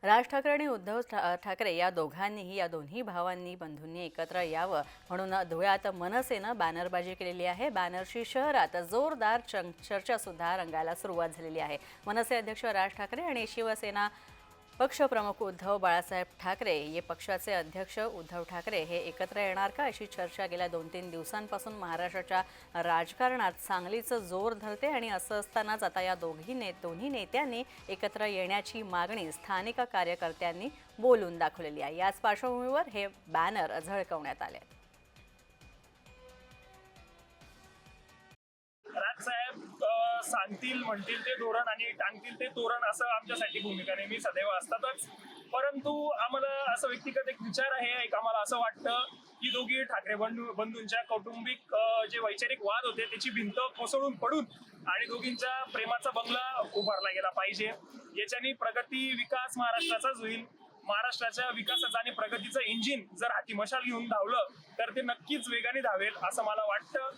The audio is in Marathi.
राज ठाकरे आणि उद्धव ठाकरे या दोन्ही भावांनी बंधूंनी एकत्र यावं म्हणून धुळ्यात मनसेनं बॅनरबाजी केलेली आहे। बॅनरची शहरात जोरदार चर्चा सुद्धा रंगायला सुरुवात झालेली आहे। मनसे अध्यक्ष राज ठाकरे आणि शिवसेना पक्षप्रमुख उद्धव बाळासाहेब ठाकरे हे पक्षाचे अध्यक्ष उद्धव ठाकरे हे एकत्र येणार का अशी चर्चा गेल्या 2-3 दिवसांपासून महाराष्ट्राच्या राजकारणात चांगलीच जोर धरते आणि असं असतानाच आता या दोन्ही नेत्यांनी एकत्र येण्याची मागणी स्थानिक कार्यकर्त्यांनी बोलून दाखवलेली आहे। याच पार्श्वभूमीवर हे बॅनर झळकवण्यात आले। राजसाहेब सांगतील म्हणतील ते धोरण आणि टांगतील ते तोरण असं आमच्यासाठी भूमिका नेहमी सदैव असतातच। परंतु आम्हाला असं व्यक्तिगत एक विचार आहे, एक आम्हाला असं वाटतं की दोघी ठाकरे बंधूंच्या कौटुंबिक जे वैचारिक वाद होते त्याची भिंत कोसळून पडून आणि दोघींच्या प्रेमाचा बंगला उभारला गेला पाहिजे। याच्यानी प्रगती विकास महाराष्ट्राचाच होईल। महाराष्ट्राच्या विकासाचं आणि प्रगतीचं इंजिन जर हाती मशाल घेऊन धावलं तर ते नक्कीच वेगाने धावेल असं मला वाटतं।